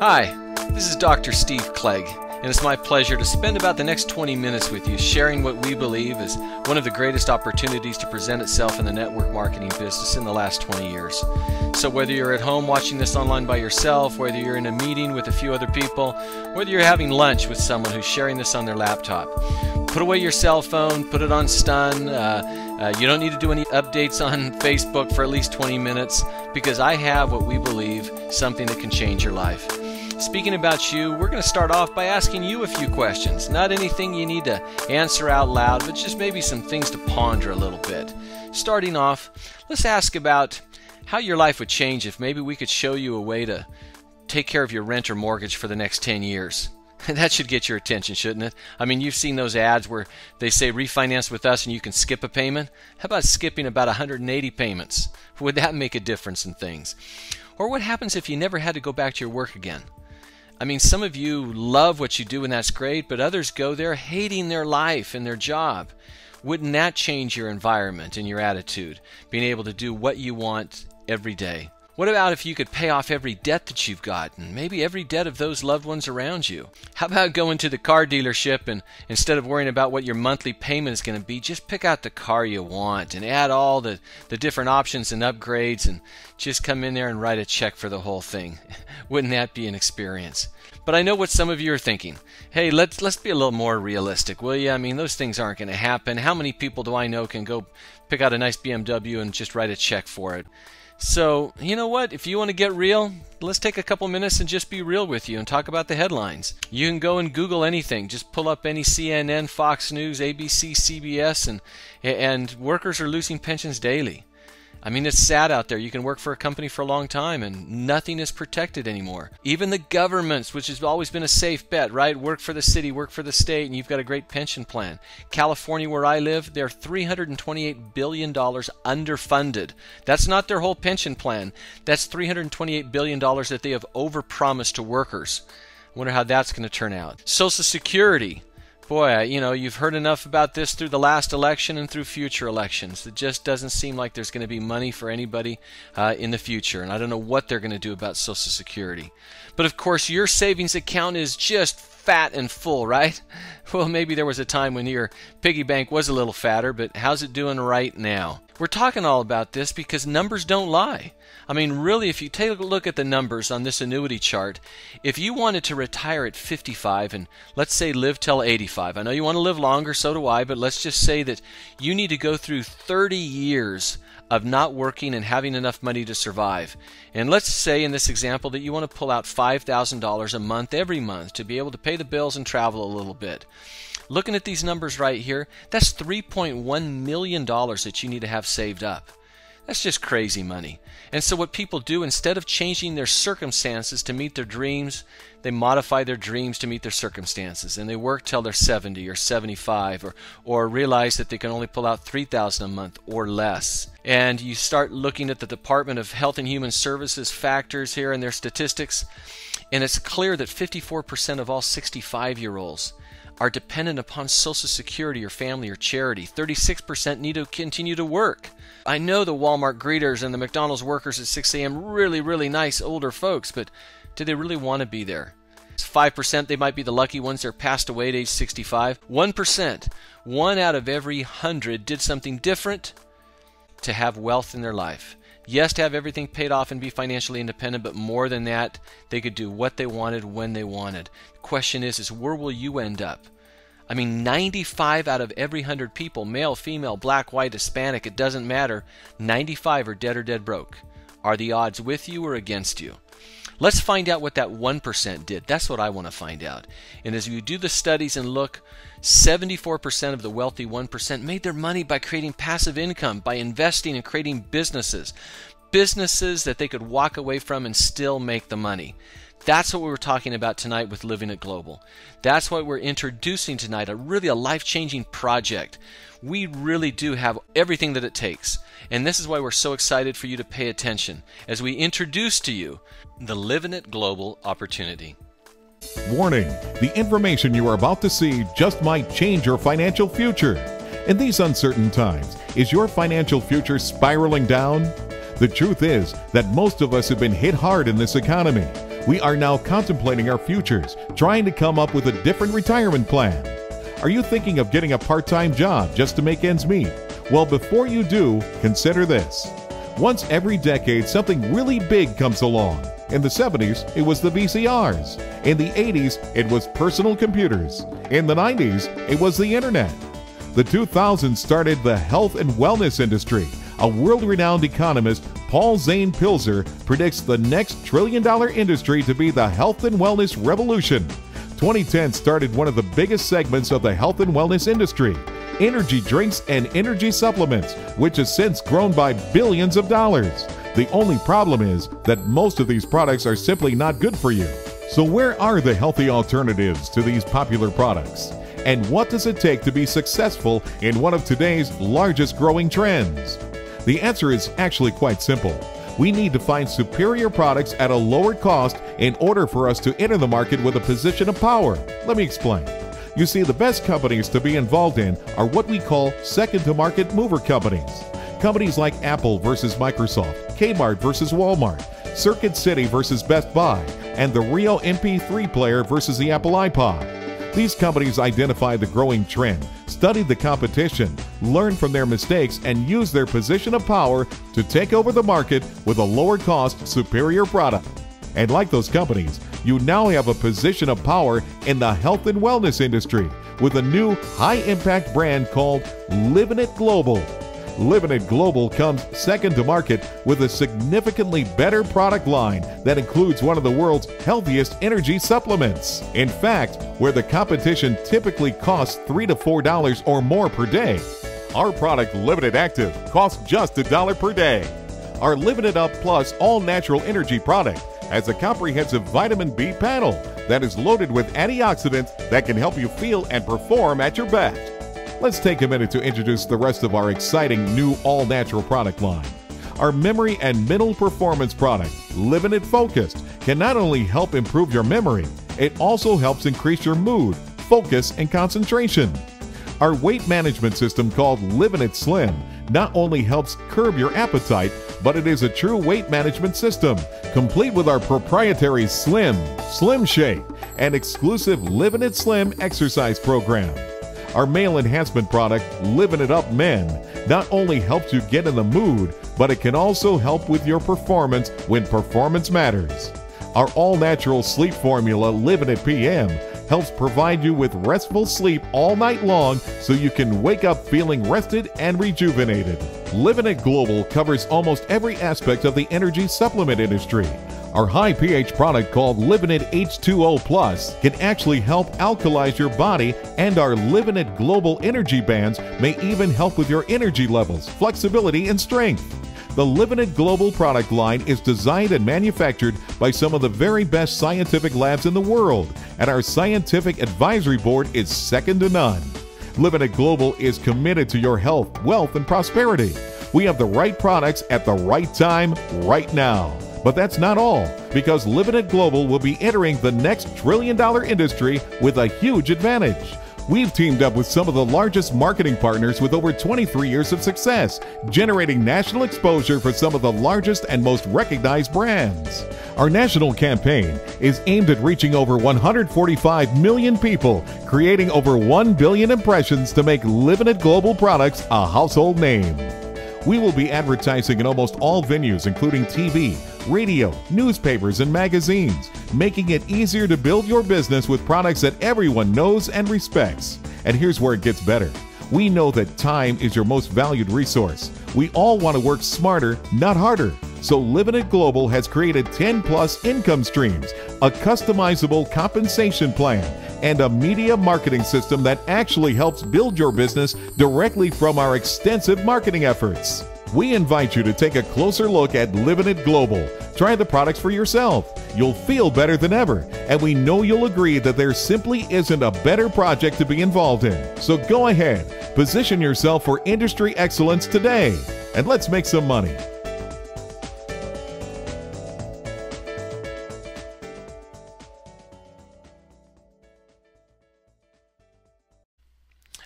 Hi, this is Dr. Steve Clegg, and it's my pleasure to spend about the next 20 minutes with you sharing what we believe is one of the greatest opportunities to present itself in the network marketing business in the last 20 years. So whether you're at home watching this online by yourself, whether you're in a meeting with a few other people, whether you're having lunch with someone who's sharing this on their laptop, put away your cell phone, put it on stun. You don't need to do any updates on Facebook for at least 20 minutes because I have what we believe something that can change your life. Speaking about you, we're going to start off by asking you a few questions. Not anything you need to answer out loud, but just maybe some things to ponder a little bit. Starting off, let's ask about how your life would change if maybe we could show you a way to take care of your rent or mortgage for the next 10 years. That should get your attention, shouldn't it? I mean, you've seen those ads where they say refinance with us and you can skip a payment. How about skipping about 180 payments? Would that make a difference in things? Or what happens if you never had to go back to your work again? I mean, some of you love what you do and that's great, but others go there hating their life and their job. Wouldn't that change your environment and your attitude, being able to do what you want every day? What about if you could pay off every debt that you've got, and maybe every debt of those loved ones around you? How about going to the car dealership and instead of worrying about what your monthly payment is going to be, just pick out the car you want and add all the different options and upgrades and just come in there and write a check for the whole thing? Wouldn't that be an experience? But I know what some of you are thinking. Hey, let's be a little more realistic, will you? I mean, those things aren't going to happen. How many people do I know can go pick out a nice BMW and just write a check for it? So, you know what? If you want to get real, let's take a couple minutes and just be real with you and talk about the headlines. You can go and Google anything. Just pull up any CNN, Fox News, ABC, CBS, and workers are losing pensions daily. I mean, it's sad out there. You can work for a company for a long time and nothing is protected anymore. Even the governments, which has always been a safe bet, right? Work for the city, work for the state, and you've got a great pension plan. California, where I live, they're $328 billion underfunded. That's not their whole pension plan. That's $328 billion that they have overpromised to workers. I wonder how that's going to turn out. Social Security. Boy, you've heard enough about this through the last election and through future elections. It just doesn't seem like there's going to be money for anybody in the future. And I don't know what they're going to do about Social Security. But of course, your savings account is just fat and full, right? Well, maybe there was a time when your piggy bank was a little fatter, but how's it doing right now? We're talking all about this because numbers don't lie. I mean, really, if you take a look at the numbers on this annuity chart, if you wanted to retire at 55 and let's say live till 85, I know you want to live longer, so do I, but let's just say that you need to go through 30 years of not working and having enough money to survive. And let's say in this example that you want to pull out $5,000 a month every month to be able to pay the bills and travel a little bit. Looking at these numbers right here, that's $3.1 million that you need to have saved up. That's just crazy money. And so what people do, instead of changing their circumstances to meet their dreams, they modify their dreams to meet their circumstances. And they work till they're 70 or 75 or realize that they can only pull out $3,000 a month or less. And you start looking at the Department of Health and Human Services factors here and their statistics, and it's clear that 54% of all 65-year-olds are dependent upon Social Security or family or charity. 36% need to continue to work. I know the Walmart greeters and the McDonald's workers at 6 a.m. really nice older folks, but do they really want to be there? 5%, they might be the lucky ones. They're passed away at age 65. 1%, 1 out of every 100 did something different to have wealth in their life. Yes, to have everything paid off and be financially independent, but more than that, they could do what they wanted when they wanted. The question is where will you end up? I mean, 95 out of every 100 people, male, female, black, white, Hispanic, it doesn't matter, 95 are dead or dead broke. Are the odds with you or against you? Let's find out what that 1% did. That's what I want to find out. And as you do the studies and look, 74% of the wealthy 1% made their money by creating passive income, by investing and creating businesses that they could walk away from and still make the money. That's what we were talking about tonight with Living It Global. That's what we're introducing tonight, a life-changing project. We really do have everything that it takes. And this is why we're so excited for you to pay attention as we introduce to you the Living It Global opportunity. Warning, the information you are about to see just might change your financial future. In these uncertain times, is your financial future spiraling down? The truth is that most of us have been hit hard in this economy. We are now contemplating our futures, trying to come up with a different retirement plan. Are you thinking of getting a part-time job just to make ends meet? Well, before you do, consider this. Once every decade, something really big comes along. In the 70s, it was the VCRs. In the 80s, it was personal computers. In the 90s, it was the internet. The 2000s started the health and wellness industry. A world-renowned economist, Paul Zane Pilzer, predicts the next trillion-dollar industry to be the health and wellness revolution. 2010 started one of the biggest segments of the health and wellness industry, energy drinks and energy supplements, which has since grown by billions of dollars. The only problem is that most of these products are simply not good for you. So where are the healthy alternatives to these popular products? And what does it take to be successful in one of today's largest growing trends? The answer is actually quite simple. We need to find superior products at a lower cost in order for us to enter the market with a position of power. Let me explain. You see, the best companies to be involved in are what we call second-to-market mover companies. Companies like Apple versus Microsoft, Kmart versus Walmart, Circuit City versus Best Buy, and the Rio MP3 player versus the Apple iPod. These companies identify the growing trend, study the competition, learn from their mistakes, and use their position of power to take over the market with a lower-cost, superior product. And like those companies, you now have a position of power in the health and wellness industry with a new high-impact brand called LivinitGlobal. LivinitGlobal comes second to market with a significantly better product line that includes one of the world's healthiest energy supplements. In fact, where the competition typically costs $3 to $4 or more per day, our product Livinit Active costs just $1 per day. Our Livinit Up Plus all-natural energy product has a comprehensive vitamin B panel that is loaded with antioxidants that can help you feel and perform at your best. Let's take a minute to introduce the rest of our exciting new all-natural product line. Our memory and mental performance product, Livinit Focused, can not only help improve your memory, it also helps increase your mood, focus, and concentration. Our weight management system called Livinit Slim not only helps curb your appetite, but it is a true weight management system, complete with our proprietary Slim Shake, and exclusive Livinit Slim exercise program. Our male enhancement product, Livinit Up Men, not only helps you get in the mood, but it can also help with your performance when performance matters. Our all-natural sleep formula, Livinit PM, helps provide you with restful sleep all night long so you can wake up feeling rested and rejuvenated. Livinit Global covers almost every aspect of the energy supplement industry. Our high pH product called Livinit H2O Plus can actually help alkalize your body, and our Livinit Global Energy Bands may even help with your energy levels, flexibility, and strength. The Livinit Global product line is designed and manufactured by some of the very best scientific labs in the world, and our scientific advisory board is second to none. Livinit Global is committed to your health, wealth, and prosperity. We have the right products at the right time, right now. But that's not all, because Livinit Global will be entering the next trillion-dollar industry with a huge advantage. We've teamed up with some of the largest marketing partners with over 23 years of success, generating national exposure for some of the largest and most recognized brands. Our national campaign is aimed at reaching over 145 million people, creating over 1 billion impressions to make Livinit Global products a household name. We will be advertising in almost all venues, including TV, radio, newspapers, and magazines, making it easier to build your business with products that everyone knows and respects. And here's where it gets better. We know that time is your most valued resource. We all want to work smarter, not harder. So Livinit Global has created 10+ income streams, a customizable compensation plan, and a media marketing system that actually helps build your business directly from our extensive marketing efforts. We invite you to take a closer look at Livinit Global. Try the products for yourself. You'll feel better than ever, and we know you'll agree that there simply isn't a better project to be involved in. So go ahead, position yourself for industry excellence today, and let's make some money.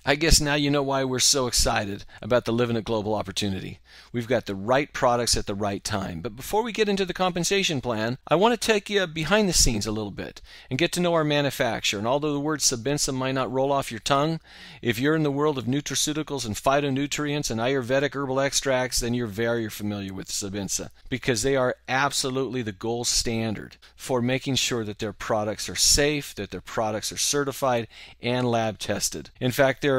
I guess now you know why we're so excited about the Living It Global opportunity. We've got the right products at the right time. But before we get into the compensation plan, I want to take you behind the scenes a little bit and get to know our manufacturer. And although the word Sabensa might not roll off your tongue, if you're in the world of nutraceuticals and phytonutrients and Ayurvedic herbal extracts, then you're very familiar with Sabensa, because they are absolutely the gold standard for making sure that their products are safe, that their products are certified and lab tested. In fact, their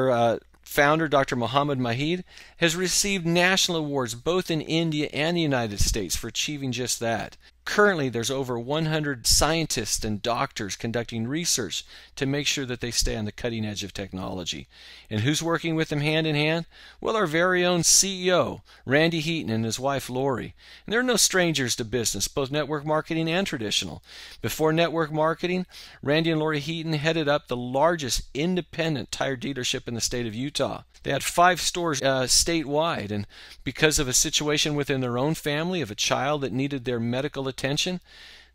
founder, Dr. Mohammed Mahid, has received national awards both in India and the United States for achieving just that. Currently, there's over 100 scientists and doctors conducting research to make sure that they stay on the cutting edge of technology. And who's working with them hand in hand? Well, our very own CEO, Randy Heaton, and his wife, Lori. And they're no strangers to business, both network marketing and traditional. Before network marketing, Randy and Lori Heaton headed up the largest independent tire dealership in the state of Utah. They had 5 stores statewide, and because of a situation within their own family of a child that needed their medical attention,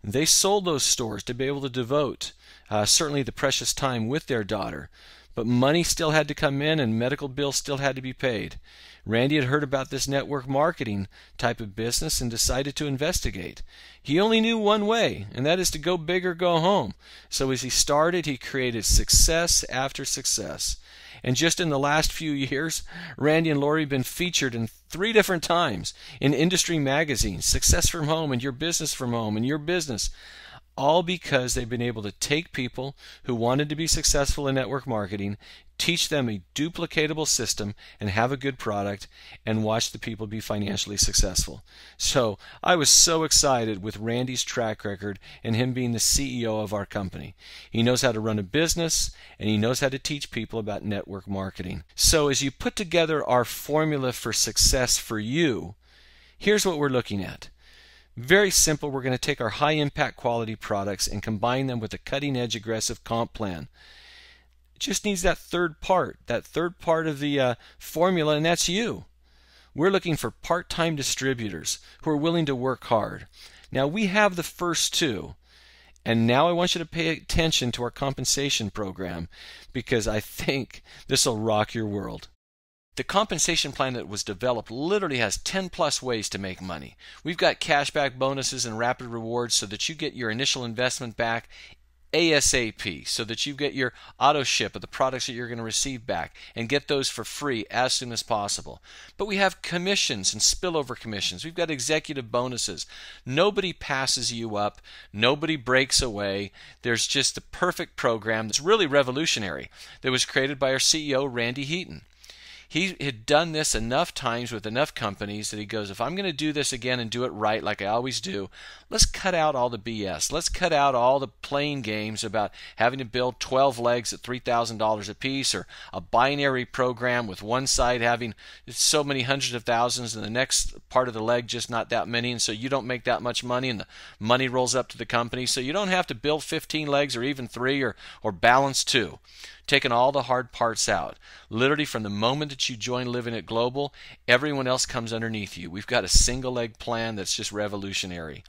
they sold those stores to be able to devote certainly the precious time with their daughter. But money still had to come in and medical bills still had to be paid. Randy had heard about this network marketing type of business and decided to investigate. He only knew one way, and that is to go big or go home. So as he started, he created success after success. And just in the last few years, Randy and Lori have been featured in 3 different times in industry magazines, Success from Home and Your Business from Home and Your Business, all because they've been able to take people who wanted to be successful in network marketing, teach them a duplicatable system and have a good product, and watch the people be financially successful. So I was so excited with Randy's track record and him being the CEO of our company. He knows how to run a business and he knows how to teach people about network marketing. So as you put together our formula for success for you, here's what we're looking at. Very simple. We're going to take our high impact quality products and combine them with a cutting edge aggressive comp plan. It just needs that third part of the formula, and that's you. We're looking for part-time distributors who are willing to work hard. Now we have the first 2, and now I want you to pay attention to our compensation program, because I think this will rock your world. The compensation plan that was developed literally has 10 plus ways to make money. We've got cashback bonuses and rapid rewards so that you get your initial investment back ASAP, so that you get your auto ship of the products that you're going to receive back and get those for free as soon as possible. But we have commissions and spillover commissions. We've got executive bonuses. Nobody passes you up. Nobody breaks away. There's just the perfect program that's really revolutionary that was created by our CEO, Randy Heaton. He had done this enough times with enough companies that he goes, if I'm going to do this again and do it right like I always do, let's cut out all the BS. Let's cut out all the playing games about having to build 12 legs at $3,000 a piece, or a binary program with one side having so many hundreds of thousands and the next part of the leg just not that many, and so you don't make that much money and the money rolls up to the company. So you don't have to build 15 legs or even 3 or balance 2. Taking all the hard parts out. Literally from the moment that you join Living It Global, everyone else comes underneath you. We've got a single leg plan that's just revolutionary.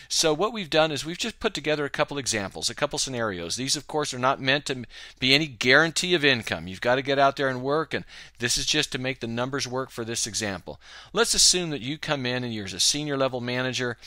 So what we've done is we've just put together a couple examples, a couple scenarios. These, of course, are not meant to be any guarantee of income. You've got to get out there and work, and this is just to make the numbers work for this example. Let's assume that you come in and you're a senior level manager,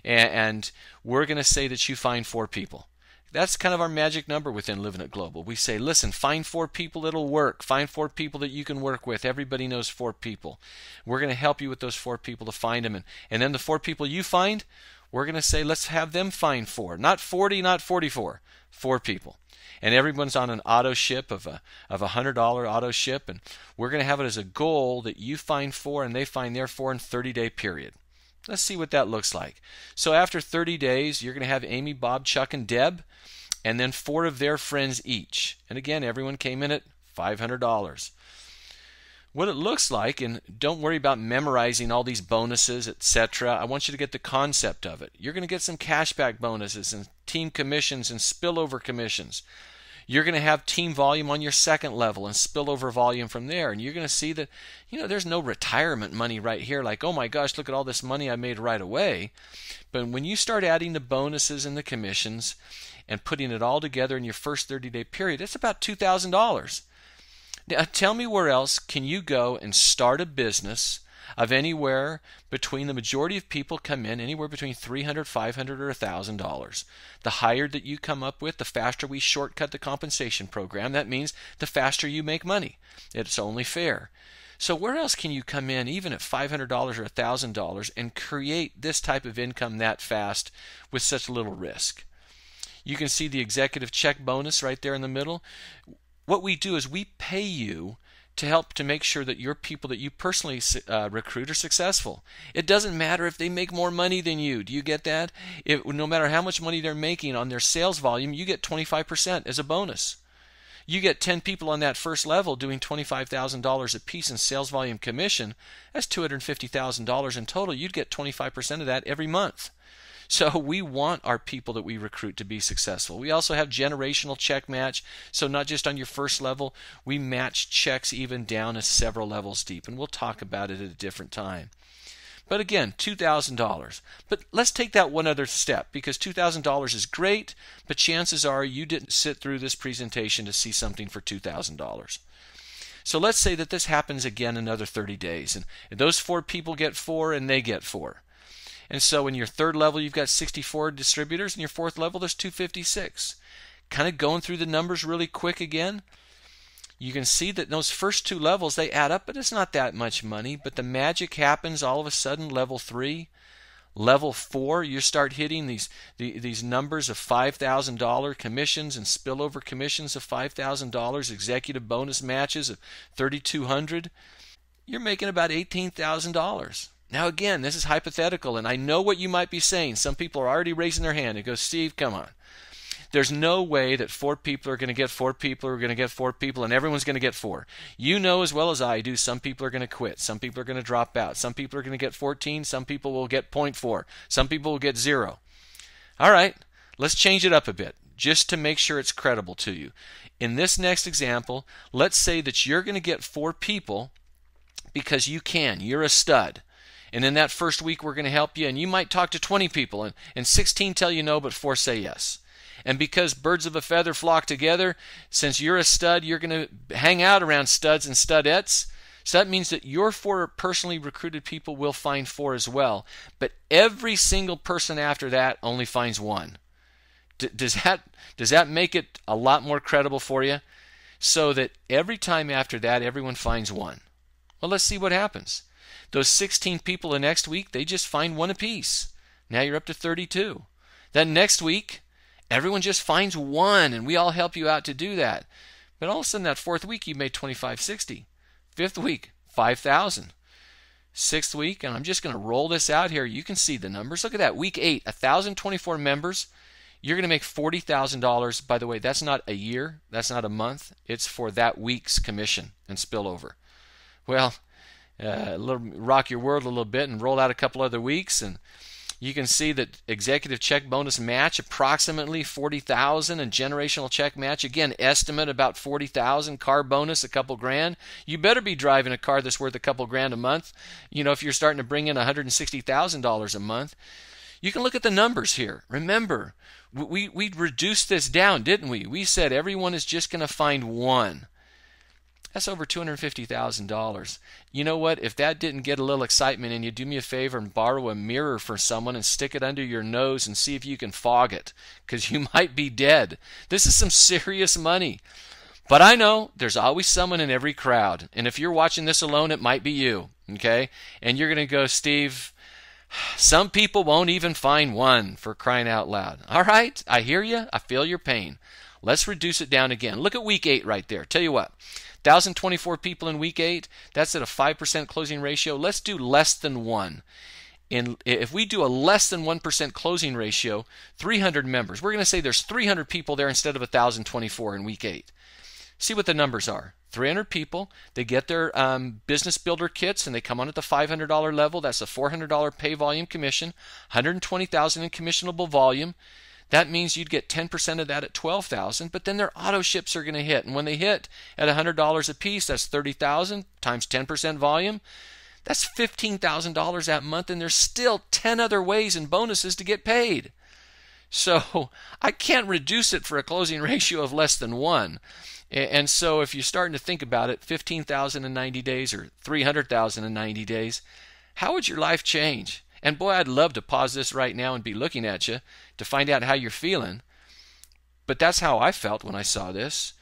and we're going to say that you find 4 people. That's kind of our magic number within Living It Global. We say, listen, find 4 people that'll work. Find 4 people that you can work with. Everybody knows 4 people. We're going to help you with those 4 people to find them. And then the 4 people you find, we're going to say, let's have them find 4. Not 40, not 44. 4 people. And everyone's on an auto ship of a $100 auto ship. And we're going to have it as a goal that you find 4 and they find their 4 in a 30-day period. Let's see what that looks like. So after 30 days, you're going to have Amy, Bob, Chuck, and Deb, and then 4 of their friends each. And again, everyone came in at $500. What it looks like, and don't worry about memorizing all these bonuses, etc. I want you to get the concept of it. You're going to get some cashback bonuses and team commissions and spillover commissions. You're going to have team volume on your second level and spillover volume from there. And you're going to see that, there's no retirement money right here like, oh my gosh, look at all this money I made right away. But when you start adding the bonuses and the commissions and putting it all together in your first 30-day period, it's about $2,000. Now, tell me where else can you go and start a business of anywhere between, the majority of people come in anywhere between $300, $500, or $1,000. The higher that you come up with, the faster we shortcut the compensation program. That means the faster you make money. It's only fair. So where else can you come in even at $500 or $1,000 and create this type of income that fast with such little risk? You can see the executive check bonus right there in the middle. What we do is we pay you to help to make sure that your people that you personally recruit are successful. It doesn't matter if they make more money than you. Do you get that? No matter how much money they're making on their sales volume, you get 25% as a bonus. You get 10 people on that first level doing $25,000 a piece in sales volume commission. That's $250,000 in total. You'd get 25% of that every month. So we want our people that we recruit to be successful. We also have generational check match. So not just on your first level, we match checks even down to several levels deep. And we'll talk about it at a different time. But again, $2,000. But let's take that one other step, because $2,000 is great, but chances are you didn't sit through this presentation to see something for $2,000. So let's say that this happens again another 30 days. And those 4 people get 4 and they get 4. And so in your third level, you've got 64 distributors. In your fourth level, there's 256. Kind of going through the numbers really quick again. You can see that those first 2 levels, they add up, but it's not that much money. But the magic happens all of a sudden, level 3. Level 4, you start hitting these numbers of $5,000 commissions and spillover commissions of $5,000, executive bonus matches of $3,200. You're making about $18,000. Now again, this is hypothetical, and I know what you might be saying. Some people are already raising their hand and go, Steve, come on. There's no way that 4 people are going to get 4 people are going to get 4 people, and everyone's going to get 4. You know as well as I do, some people are going to quit. Some people are going to drop out. Some people are going to get 14. Some people will get 0.4. Some people will get 0. All right, let's change it up a bit just to make sure it's credible to you. In this next example, let's say that you're going to get 4 people because you can. You're a stud. And in that first week, we're going to help you. And you might talk to 20 people, and 16 tell you no, but 4 say yes. And because birds of a feather flock together, since you're a stud, you're going to hang out around studs and studettes. So that means that your 4 personally recruited people will find 4 as well. But every single person after that only finds 1. Does that make it a lot more credible for you? So that every time after that, everyone finds 1. Well, let's see what happens. Those 16 people the next week, they just find 1 apiece. Now you're up to 32. Then next week, everyone just finds 1, and we all help you out to do that. But all of a sudden, that 4th week, you made $2,560. 5th week, $5,000. 6th week, and I'm just going to roll this out here. You can see the numbers. Look at that. Week 8, 1,024 members. You're going to make $40,000. By the way, that's not a year. That's not a month. It's for that week's commission and spillover. Well, rock your world a little bit and roll out a couple other weeks, and you can see that executive check bonus match approximately $40,000, and generational check match, again, estimate about $40,000, car bonus a couple grand. You better be driving a car that's worth a couple grand a month. You know, if you're starting to bring in $160,000 a month. You can look at the numbers here. Remember, we reduced this down, didn't we? We said everyone is just going to find 1. That's over $250,000. You know what? If that didn't get a little excitement in you, do me a favor and borrow a mirror for someone and stick it under your nose and see if you can fog it, because you might be dead. This is some serious money. But I know there's always someone in every crowd. And if you're watching this alone, it might be you. Okay? And you're going to go, Steve, some people won't even find 1, for crying out loud. All right, I hear you. I feel your pain. Let's reduce it down again. Look at week 8 right there. Tell you what. 1,024 people in week 8, that's at a 5% closing ratio. Let's do less than 1. And if we do a less than 1% closing ratio, 300 members, we're going to say there's 300 people there instead of 1,024 in week 8. See what the numbers are. 300 people, they get their business builder kits, and they come on at the $500 level. That's a $400 pay volume commission, $120,000 in commissionable volume. That means you'd get 10% of that at $12,000, but then their auto ships are going to hit. And when they hit at $100 a piece, that's $30,000 times 10% volume. That's $15,000 that month, and there's still 10 other ways and bonuses to get paid. So I can't reduce it for a closing ratio of less than 1. And so if you're starting to think about it, 15,000 in 90 days or 300,000 in 90 days, how would your life change? And boy, I'd love to pause this right now and be looking at you to find out how you're feeling. But that's how I felt when I saw this.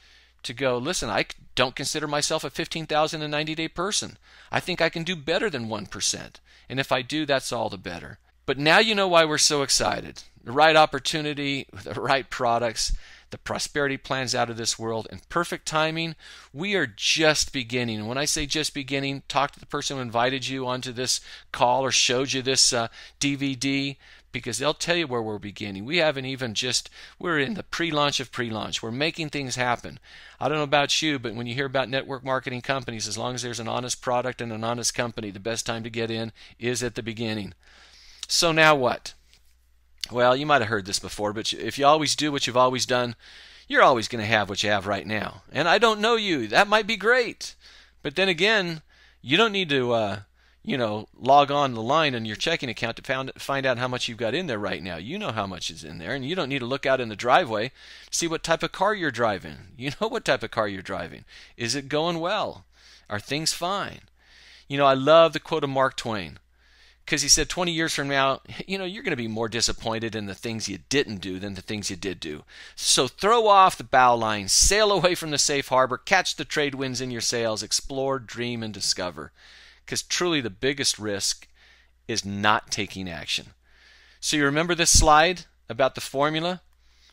To go, listen, I don't consider myself a 15,000 in 90-day person. I think I can do better than 1%. And if I do, that's all the better. But now you know why we're so excited. The right opportunity, the right products, the prosperity plans out of this world, and perfect timing. We are just beginning. And when I say just beginning, talk to the person who invited you onto this call or showed you this DVD, because they'll tell you where we're beginning. We haven't even we're in the pre-launch of pre-launch. We're making things happen. I don't know about you, but when you hear about network marketing companies, as long as there's an honest product and an honest company, the best time to get in is at the beginning. So now what? Well, you might have heard this before, but if you always do what you've always done, you're always going to have what you have right now. And I don't know you. That might be great. But then again, you don't need to log on the line on your checking account to find out how much you've got in there right now. You know how much is in there, and you don't need to look out in the driveway to see what type of car you're driving. You know what type of car you're driving. Is it going well? Are things fine? I love the quote of Mark Twain, because he said 20 years from now, you're going to be more disappointed in the things you didn't do than the things you did do. So throw off the bow line, sail away from the safe harbor, catch the trade winds in your sails, explore, dream, and discover. Because truly the biggest risk is not taking action. So you remember this slide about the formula?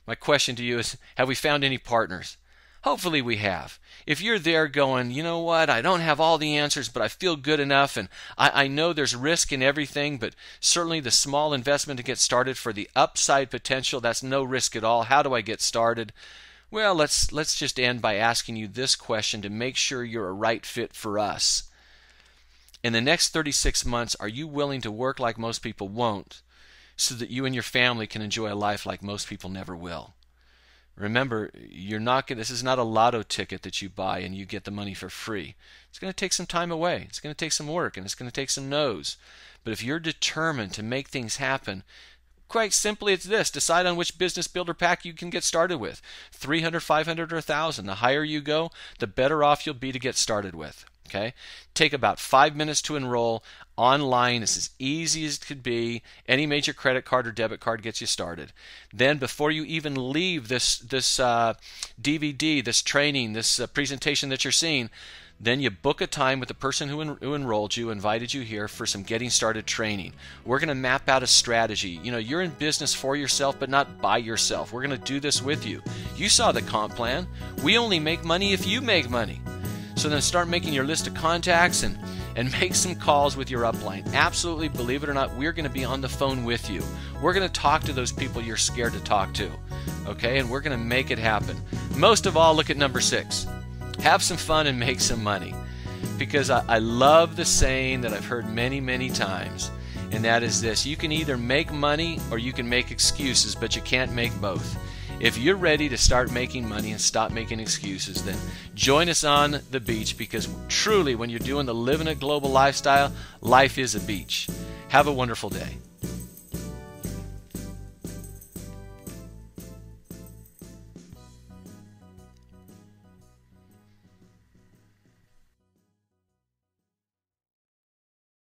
My question to you is, have we found any partners? Hopefully we have. If you're there going, you know what, I don't have all the answers, but I feel good enough, and I know there's risk in everything, but certainly the small investment to get started for the upside potential, that's no risk at all. How do I get started? Well, let's just end by asking you this question to make sure you're a right fit for us. In the next 36 months, are you willing to work like most people won't, so that you and your family can enjoy a life like most people never will? Remember, this is not a lotto ticket that you buy and you get the money for free. It's going to take some time away. It's going to take some work, and it's going to take some no's. But if you're determined to make things happen, quite simply it's this: decide on which business builder pack you can get started with. 300, 500, or 1,000. The higher you go, the better off you'll be to get started with. Okay? Take about 5 minutes to enroll online. It's as easy as it could be. Any major credit card or debit card gets you started. Then before you even leave this DVD, this training, this presentation that you're seeing, then you book a time with the person who enrolled you, invited you here for some getting started training. We're going to map out a strategy. You're in business for yourself, but not by yourself. We're going to do this with you. You saw the comp plan. We only make money if you make money. So then start making your list of contacts and make some calls with your upline. Absolutely, believe it or not, we're going to be on the phone with you. We're going to talk to those people you're scared to talk to. Okay? And we're going to make it happen. Most of all, look at number 6. Have some fun and make some money. Because I love the saying that I've heard many, many times, and that is this: you can either make money or you can make excuses, but you can't make both. If you're ready to start making money and stop making excuses, then join us on the beach, because truly when you're doing the Living It Global lifestyle, life is a beach. Have a wonderful day.